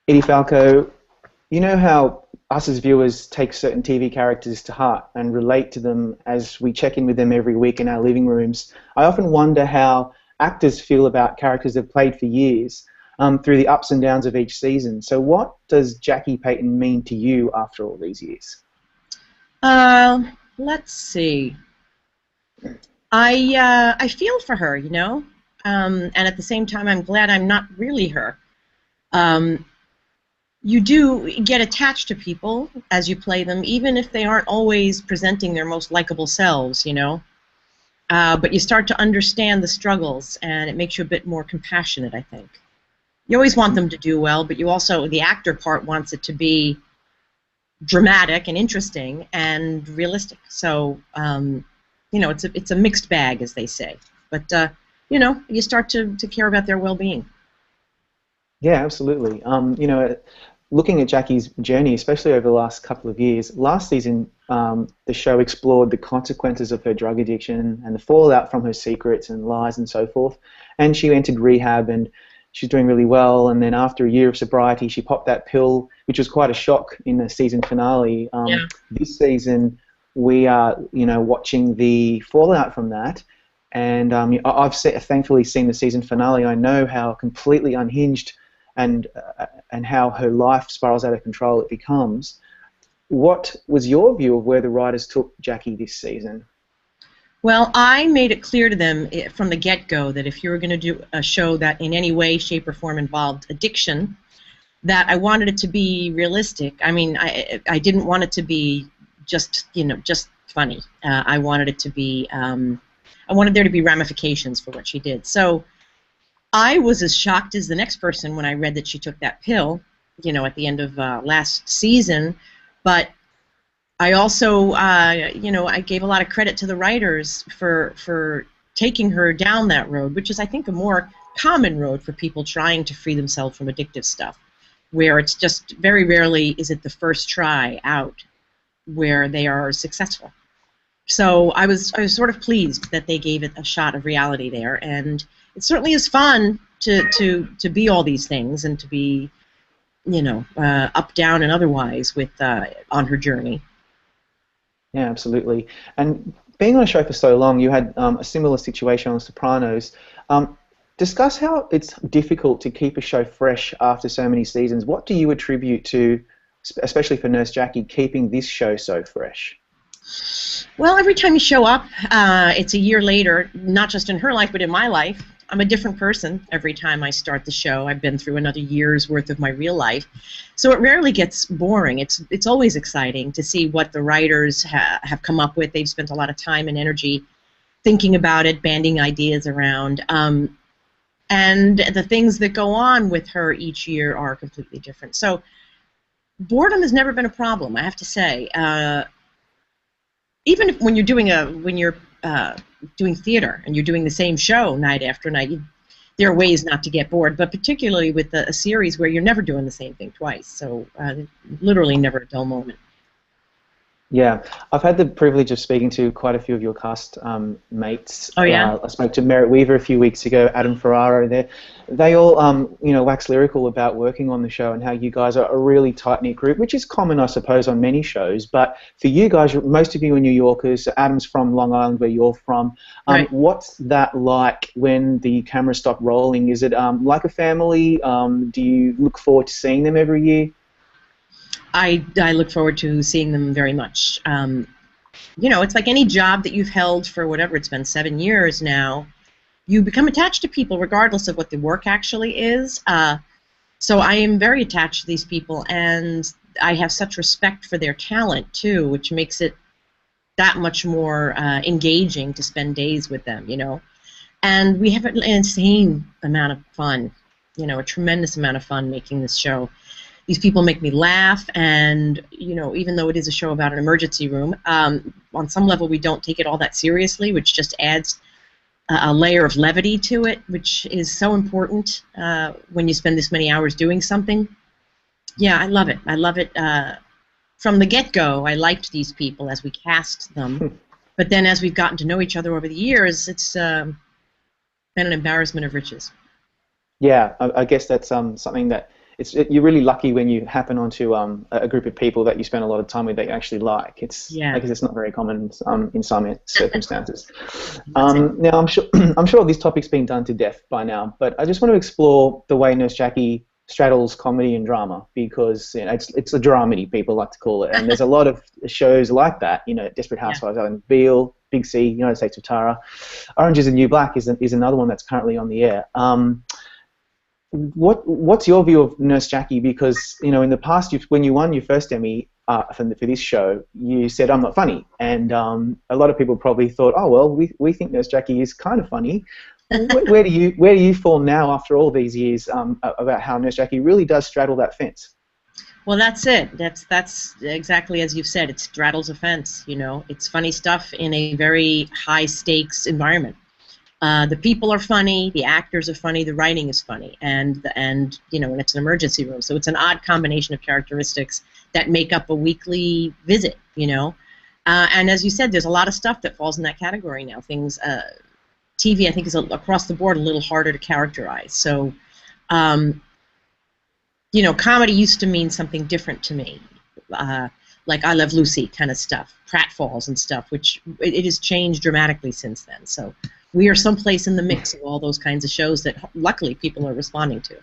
Edie Falco, you know how us as viewers take certain TV characters to heart and relate to them as we check in with them every week in our living rooms. I often wonder how actors feel about characters they've played for years through the ups and downs of each season. So what does Jackie Peyton mean to you after all these years? Let's see. I feel for her, you know, and at the same time, I'm glad I'm not really her. You do get attached to people as you play them, even if they aren't always presenting their most likable selves, you know. But you start to understand the struggles, and it makes you a bit more compassionate, I think. You always want them to do well, but you also, the actor part wants it to be dramatic and interesting and realistic. So, you know, it's a mixed bag, as they say. But, you know, you start to care about their well-being. Yeah, absolutely. You know, looking at Jackie's journey, especially over the last couple of years, last season the show explored the consequences of her drug addiction and the fallout from her secrets and lies and so forth. And she entered rehab and she's doing really well. And then after a year of sobriety, she popped that pill, which was quite a shock in the season finale. Yeah. This season, we are, you know, watching the fallout from that. And thankfully seen the season finale. I know how completely unhinged and how her life spirals out of control it becomes. What was your view of where the writers took Jackie this season? Well, I made it clear to them from the get-go that if you were going to do a show that in any way, shape, or form involved addiction, that I wanted it to be realistic. I mean, I didn't want it to be just, you know, just funny. I wanted it to be, I wanted there to be ramifications for what she did. So I was as shocked as the next person when I read that she took that pill, you know, at the end of last season. But I also, you know, I gave a lot of credit to the writers for taking her down that road, which is, I think, a more common road for people trying to free themselves from addictive stuff, where it's just very rarely is it the first try out where they are successful. So I was sort of pleased that they gave it a shot of reality there, and it certainly is fun to be all these things and to be, you know, up, down, and otherwise with on her journey. Yeah, absolutely. And being on a show for so long, you had a similar situation on Sopranos. Discuss how it's difficult to keep a show fresh after so many seasons. What do you attribute to, especially for Nurse Jackie, keeping this show so fresh? Well, every time you show up, it's a year later, not just in her life, but in my life. I'm a different person every time I start the show. I've been through another year's worth of my real life. So it rarely gets boring. It's always exciting to see what the writers have come up with. They've spent a lot of time and energy thinking about it, banding ideas around. And the things that go on with her each year are completely different. So boredom has never been a problem, I have to say. Even when you're doing doing theater and you're doing the same show night after night, there are ways not to get bored, but particularly with a series where you're never doing the same thing twice, so literally never a dull moment. Yeah, I've had the privilege of speaking to quite a few of your cast mates. Oh, yeah? I spoke to Merritt Weaver a few weeks ago, Adam Ferraro there. They all, you know, wax lyrical about working on the show and how you guys are a really tight-knit group, which is common, I suppose, on many shows. But for you guys, most of you are New Yorkers. Adam's from Long Island, where you're from. Right. What's that like when the cameras stop rolling? Is it like a family? Do you look forward to seeing them every year? I look forward to seeing them very much. You know, it's like any job that you've held for whatever, it's been 7 years now. You become attached to people regardless of what the work actually is. So I am very attached to these people, and I have such respect for their talent, too, which makes it that much more engaging to spend days with them, you know. And we have an insane amount of fun, you know, a tremendous amount of fun making this show. These people make me laugh, and, you know, even though it is a show about an emergency room, on some level we don't take it all that seriously, which just adds a layer of levity to it, which is so important when you spend this many hours doing something. Yeah, I love it. I love it. From the get-go, I liked these people as we cast them, but then as we've gotten to know each other over the years, it's been an embarrassment of riches. Yeah, I guess that's something that you're really lucky when you happen onto a group of people that you spend a lot of time with that you actually like. I guess it's not very common in some circumstances. Now I'm sure this topic's been done to death by now, but I just want to explore the way Nurse Jackie straddles comedy and drama, because it's a dramedy, people like to call it, and there's a lot of shows like that. Desperate Housewives, Ellen Beale, Big C, United States of Tara. Orange is the New Black is another one that's currently on the air. What's your view of Nurse Jackie? Because in the past, when you won your first Emmy for this show, you said I'm not funny, and a lot of people probably thought, oh well, we think Nurse Jackie is kind of funny. Where do you fall now after all these years about how Nurse Jackie really does straddle that fence? Well, that's it. That's exactly as you've said. It straddles a fence. It's funny stuff in a very high stakes environment. The people are funny, the actors are funny, the writing is funny, and it's an emergency room, so it's an odd combination of characteristics that make up a weekly visit. And as you said, there's a lot of stuff that falls in that category now. Things. TV, I think, is across the board a little harder to characterize. So, comedy used to mean something different to me, like I Love Lucy kind of stuff, pratfalls and stuff, which it has changed dramatically since then. So we are someplace in the mix of all those kinds of shows that luckily people are responding to.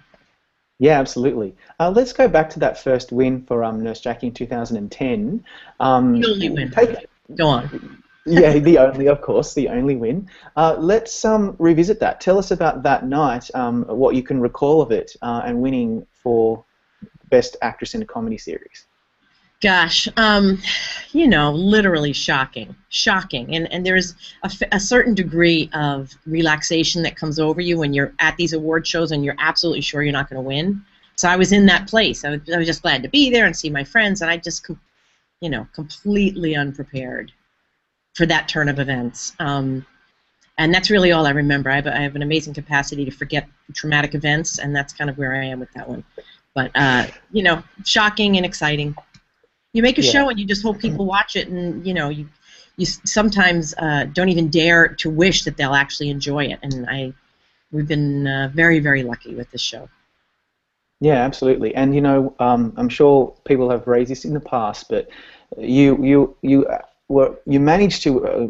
Yeah, absolutely. Let's go back to that first win for Nurse Jackie in 2010. The only win. Go on. Yeah, of course, the only win. Let's revisit that. Tell us about that night, what you can recall of it, and winning for Best Actress in a Comedy Series. Gosh, literally shocking. And there's a certain degree of relaxation that comes over you when you're at these award shows and you're absolutely sure you're not going to win. So I was in that place. I was just glad to be there and see my friends, and I just, completely unprepared for that turn of events. And that's really all I remember. I have an amazing capacity to forget traumatic events, and that's kind of where I am with that one. But, shocking and exciting. You make a show and you just hope people watch it, and, you sometimes don't even dare to wish that they'll actually enjoy it. And we've been very, very lucky with this show. Yeah, absolutely. And, I'm sure people have raised this in the past, but you managed to,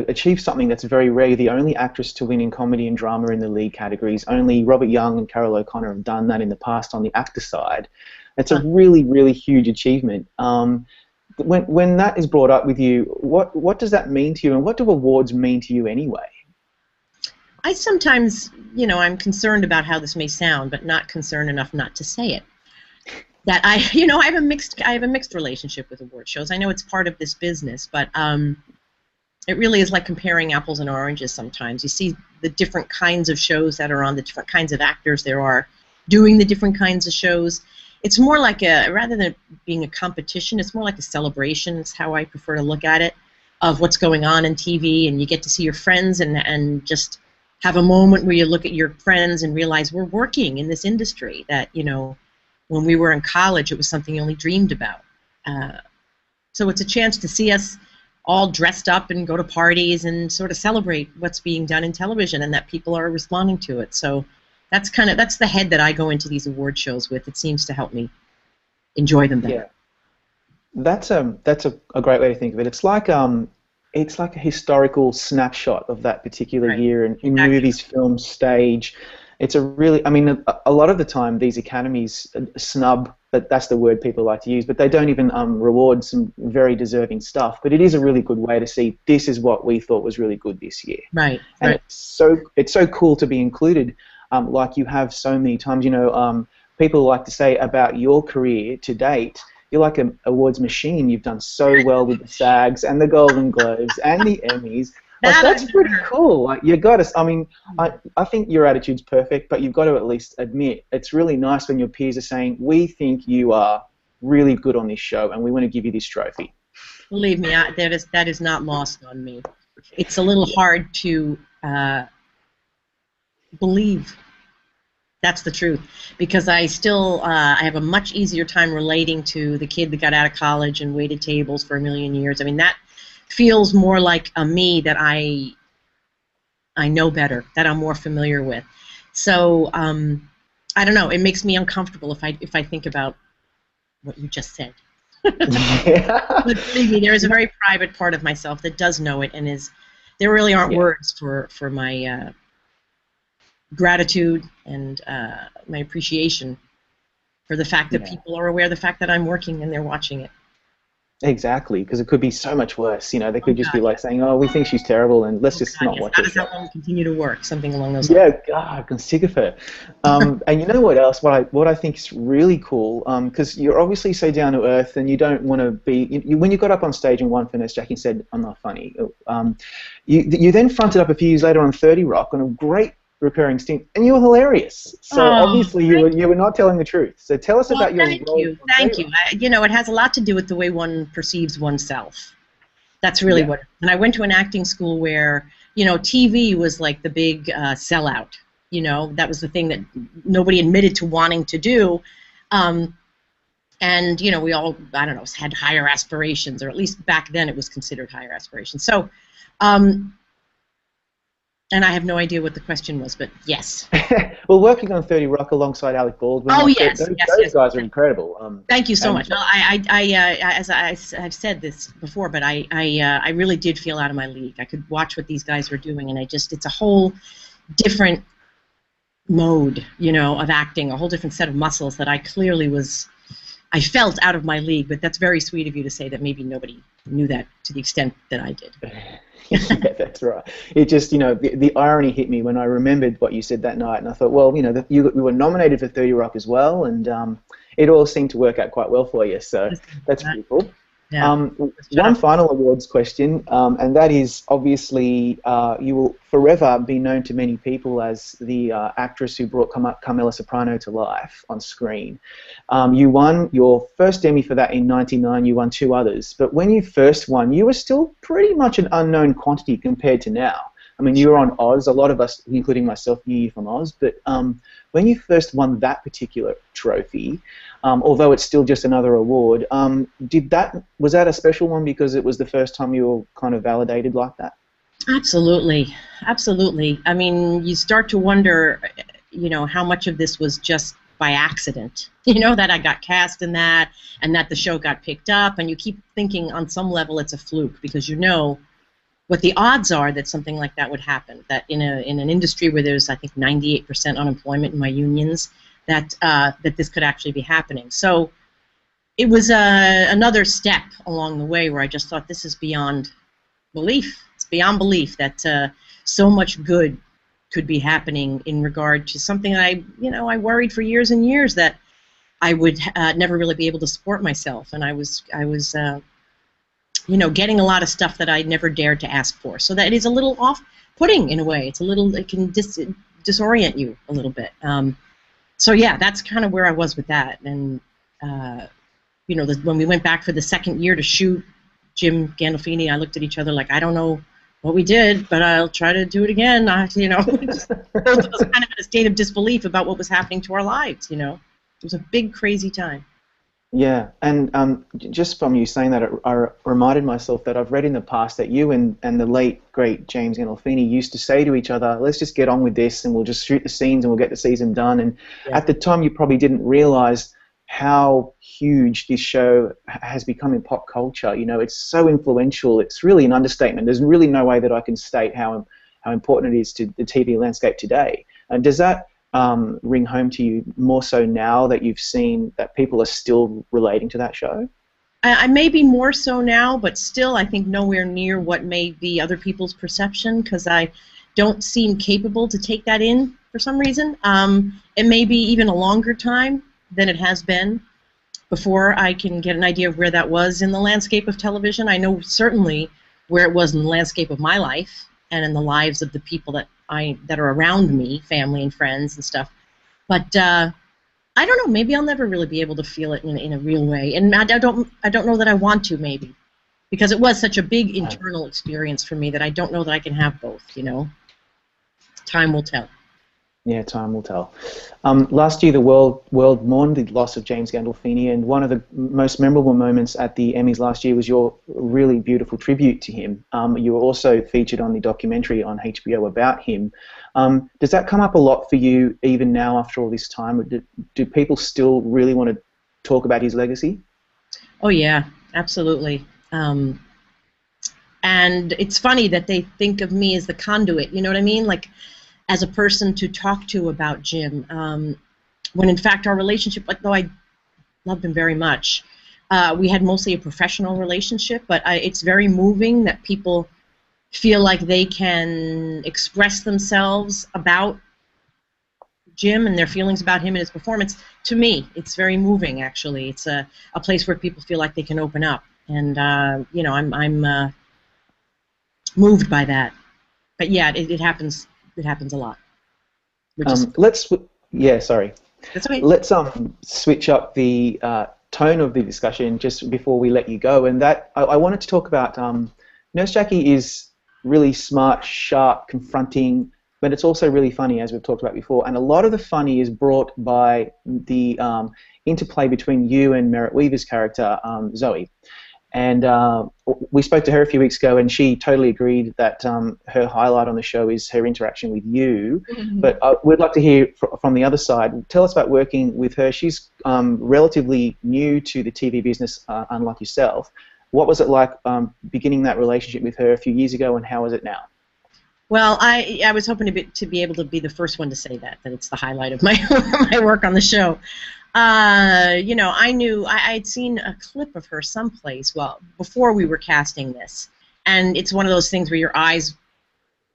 achieve something that's very rare. You're the only actress to win in comedy and drama in the lead categories. Only Robert Young and Carol O'Connor have done that in the past on the actor side. It's a really, really huge achievement. When that is brought up with you, what does that mean to you, and what do awards mean to you anyway? I sometimes, I'm concerned about how this may sound, but not concerned enough not to say it. That I have a mixed relationship with award shows. I know it's part of this business, but it really is like comparing apples and oranges sometimes. You see the different kinds of shows that are on, the different kinds of actors there are doing the different kinds of shows. It's more like rather than being a competition, it's more like a celebration. It's how I prefer to look at it, of what's going on in TV, and you get to see your friends and just have a moment where you look at your friends and realize we're working in this industry that, when we were in college, it was something you only dreamed about. So it's a chance to see us all dressed up and go to parties and sort of celebrate what's being done in television and that people are responding to it. So that's the head that I go into these award shows with. It seems to help me enjoy them better. Yeah, that's a great way to think of it. It's like a historical snapshot of that particular year in movies, film, stage. It's a lot of the time these academies snub, but that's the word people like to use, but they don't even reward some very deserving stuff. But it is a really good way to see this is what we thought was really good this year. Right. And it's so cool to be included, like you have so many times. People like to say about your career to date, you're like an awards machine. You've done so well with the SAGs and the Golden Globes and the Emmys. Like, that's pretty cool. Like, you got to. I think your attitude's perfect, but you've got to at least admit it's really nice when your peers are saying, "We think you are really good on this show, and we want to give you this trophy." Believe me, that is not lost on me. It's a little hard to believe. That's the truth, because I have a much easier time relating to the kid that got out of college and waited tables for a million years. I mean, that feels more like a me that I know better, that I'm more familiar with. So I don't know. It makes me uncomfortable if I think about what you just said. Yeah. But believe me, there is a very private part of myself that does know it, and is there really aren't Yeah. words for my gratitude and my appreciation for the fact that Yeah. people are aware of the fact that I'm working and they're watching it. Exactly, because it could be so much worse. You know, they Oh could just be God, like saying, "Oh, we think she's terrible, and let's oh just God, not yes. watch How her does show." that woman continue to work? Something along those lines. Yeah, God, I'm sick of her. And you know what else? What I think is really cool, because you're obviously so down to earth, and you don't want to be. When you got up on stage and won for as Jackie said, "I'm not funny." You then fronted up a few years later on 30 Rock on a great recurring stint, and you were hilarious. So Oh, obviously thank you were not telling the truth. So tell us well, about your thank role you, on 30 thank you. Rock. You know, it has a lot to do with the way one perceives oneself. That's really Yeah. what. And I went to an acting school where, you know, TV was like the big sellout. You know, that was the thing that nobody admitted to wanting to do. Um, and you know, we all, I don't know, had higher aspirations, or at least back then it was considered higher aspirations. So, um, and I have no idea what the question was, but yes. Well, working on 30 Rock alongside Alec Baldwin, Oh like yes, yes, those yes. guys are incredible. Thank you so And much. No, as I've said this before, but I really did feel out of my league. I could watch what these guys were doing, and it's a whole different mode, you know, of acting, a whole different set of muscles that I felt out of my league. But that's very sweet of you to say that maybe nobody knew that to the extent that I did. yeah, that's right. It just, the irony hit me when I remembered what you said that night, and I thought, well, you were nominated for 30 Rock as well, and it all seemed to work out quite well for you. So that's pretty cool. Yeah. Shut One up. final awards question, and that is obviously you will forever be known to many people as the actress who brought Carmela Soprano to life on screen. You won your first Emmy for that in '99. You won two others, but when you first won, you were still pretty much an unknown quantity compared to now. I mean, you were on Oz. A lot of us, including myself, knew you from Oz. But when you first won that particular trophy, although it's still just another award, was that a special one because it was the first time you were kind of validated like that? Absolutely, absolutely. I mean, you start to wonder, you know, how much of this was just by accident. You know, that I got cast in that, and that the show got picked up, and you keep thinking on some level it's a fluke because you know what the odds are that something like that would happen. That in an industry where there's, I think, 98% unemployment in my unions, that that this could actually be happening. So it was another step along the way where I just thought this is beyond belief. It's beyond belief that so much good could be happening in regard to something I worried for years and years that I would never really be able to support myself, and I was getting a lot of stuff that I never dared to ask for. So that it is a little off-putting in a way. It can disorient you a little bit. So yeah, that's kind of where I was with that. And when we went back for the second year to shoot Jim Gandolfini, I looked at each other like, I don't know what we did, but I'll try to do it again. Just both of us kind of in a state of disbelief about what was happening to our lives. It was a big, crazy time. Yeah, and just from you saying that, I reminded myself that I've read in the past that you and the late, great James Gandolfini used to say to each other, let's just get on with this and we'll just shoot the scenes and we'll get the season done. And Yeah. at the time, you probably didn't realize how huge this show has become in pop culture. It's so influential. It's really an understatement. There's really no way that I can state how important it is to the TV landscape today. And does that ring home to you more so now that you've seen that people are still relating to that show? I may be more so now, but still I think nowhere near what may be other people's perception, because I don't seem capable to take that in for some reason. It may be even a longer time than it has been before I can get an idea of where that was in the landscape of television. I know certainly where it was in the landscape of my life and in the lives of the people that are around me, family and friends and stuff. But I don't know. Maybe I'll never really be able to feel it in a real way, and I don't know that I want to, maybe, because it was such a big internal experience for me that I don't know that I can have both. Time will tell. Yeah, time will tell. Last year, the world mourned the loss of James Gandolfini, and one of the most memorable moments at the Emmys last year was your really beautiful tribute to him. You were also featured on the documentary on HBO about him. Does that come up a lot for you, even now after all this time? Do people still really want to talk about his legacy? Oh yeah, absolutely. And it's funny that they think of me as the conduit. You know what I mean? Like, as a person to talk to about Jim, when in fact our relationship, though I loved him very much, we had mostly a professional relationship, but it's very moving that people feel like they can express themselves about Jim and their feelings about him and his performance. To me, it's very moving, actually. It's a place where people feel like they can open up, and you know, I'm moved by that. But yeah, it happens. It happens a lot. Sorry. That's okay. Let's switch up the tone of the discussion just before we let you go. And that I wanted to talk about. Nurse Jackie is really smart, sharp, confronting, but it's also really funny, as we've talked about before. And a lot of the funny is brought by the interplay between you and Merritt Weaver's character, Zoe. And we spoke to her a few weeks ago, and she totally agreed that her highlight on the show is her interaction with you. Mm-hmm. But we'd like to hear from the other side. Tell us about working with her. She's relatively new to the TV business, unlike yourself. What was it like beginning that relationship with her a few years ago, and how is it now? Well, I was hoping to be able to be the first one to say that it's the highlight of my my work on the show. You know, I had seen a clip of her someplace, well, before we were casting this, and it's one of those things where your eyes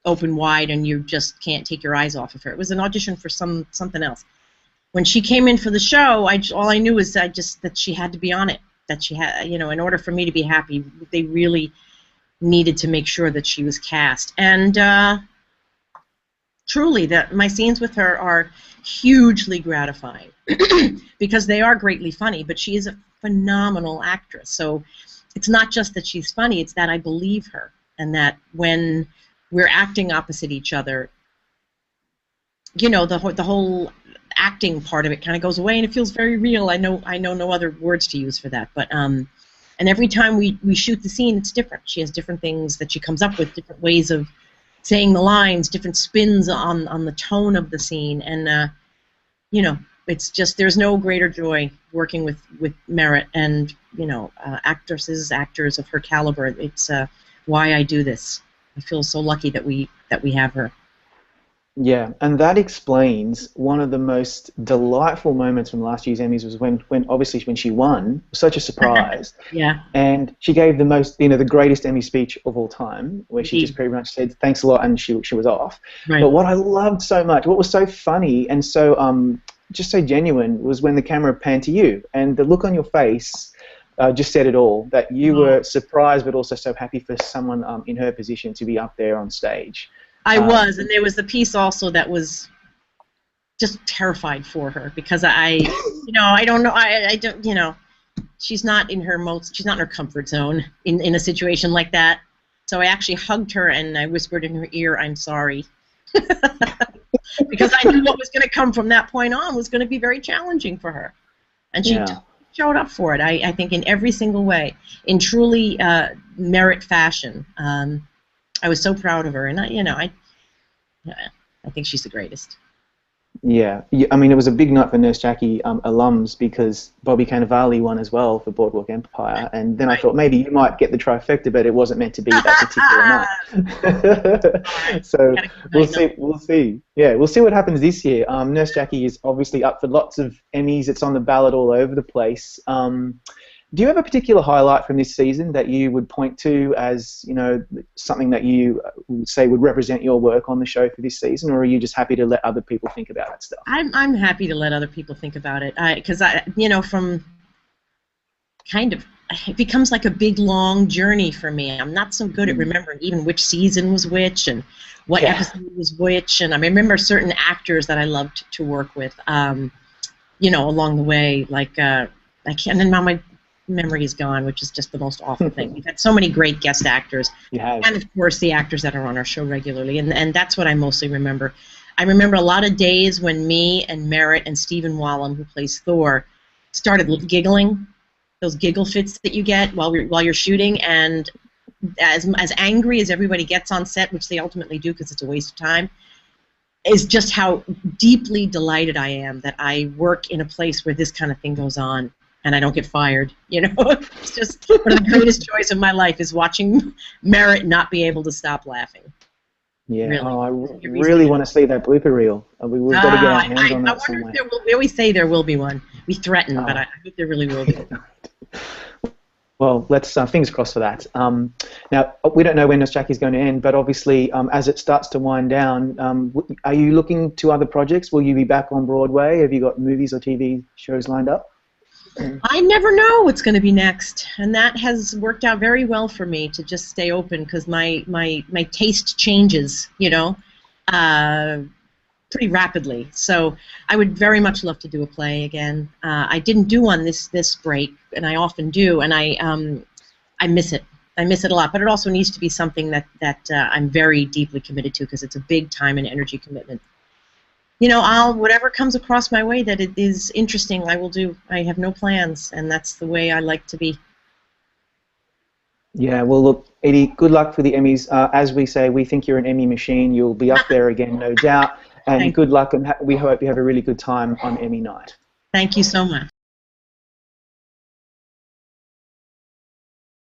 open wide and you just can't take your eyes off of her. It was an audition for something else. When she came in for the show, all I knew was that she had to be on it. That she had, you know, in order for me to be happy, they really needed to make sure that she was cast. And truly, that my scenes with her are hugely gratifying because they are greatly funny, but she is a phenomenal actress. So it's not just that she's funny, it's that I believe her, and that when we're acting opposite each other, you know, the whole acting part of it kind of goes away, and it feels very real. I know no other words to use for that, but and every time we shoot the scene, it's different. She has different things that she comes up with, different ways of saying the lines, different spins on the tone of the scene, and you know, it's just, there's no greater joy working with Merritt and, you know, actors of her caliber. It's why I do this. I feel so lucky that we have her. Yeah, and that explains one of the most delightful moments from last year's Emmys was when obviously when she won, such a surprise. Yeah. And she gave the greatest Emmy speech of all time, where she just pretty much said thanks a lot, and she was off. Right. But what I loved so much, what was so funny and so just so genuine, was when the camera panned to you, and the look on your face just said it all. That you were surprised, but also so happy for someone in her position to be up there on stage. I was, and there was the piece also that was just terrified for her because I don't know, you know, she's not in her comfort zone in a situation like that. So I actually hugged her and I whispered in her ear, "I'm sorry," because I knew what was going to come from that point on was going to be very challenging for her, and she showed up for it. I think in every single way, in truly Merritt fashion. I was so proud of her, and I think she's the greatest. Yeah, I mean, it was a big night for Nurse Jackie alums because Bobby Cannavale won as well for Boardwalk Empire, and then I thought maybe you might get the trifecta, but it wasn't meant to be that particular night. So we'll see. Yeah, we'll see what happens this year. Nurse Jackie is obviously up for lots of Emmys. It's on the ballot all over the place. Do you have a particular highlight from this season that you would point to as, you know, something that you would say would represent your work on the show for this season, or are you just happy to let other people think about that stuff? I'm happy to let other people think about it because you know, from kind of, it becomes like a big long journey for me. I'm not so good at remembering even which season was which and what episode was which, and I remember certain actors that I loved to work with, you know, along the way. Like I can't, and now my memory is gone, which is just the most awful thing. We've had so many great guest actors, and of course the actors that are on our show regularly, and that's what I mostly remember. I remember a lot of days when me and Merritt and Stephen Wallum, who plays Thor, started giggling, those giggle fits that you get while you're shooting, and as angry as everybody gets on set, which they ultimately do because it's a waste of time, is just how deeply delighted I am that I work in a place where this kind of thing goes on and I don't get fired. You know, it's just one of the greatest joys of my life is watching Merritt not be able to stop laughing. Yeah, Really. oh, I really want to see that blooper reel. We've got to get our hands on that I somewhere. wonder if there will. We always say there will be one. We threaten, but I hope there really will be. Well, let's fingers crossed for that. Now, we don't know when this Jackie's going to end, but obviously, as it starts to wind down, are you looking to other projects? Will you be back on Broadway? Have you got movies or TV shows lined up? I never know what's going to be next, and that has worked out very well for me to just stay open because my taste changes, you know, pretty rapidly. So I would very much love to do a play again. I didn't do one this break, and I often do, and I miss it. I miss it a lot, but it also needs to be something that I'm very deeply committed to because it's a big time and energy commitment. You know, whatever comes across my way that it is interesting, I will do. I have no plans, and that's the way I like to be. Yeah, well, look, Edie, good luck for the Emmys. As we say, we think you're an Emmy machine. You'll be up there again, no doubt. And good luck, and we hope you have a really good time on Emmy night. Thank you so much.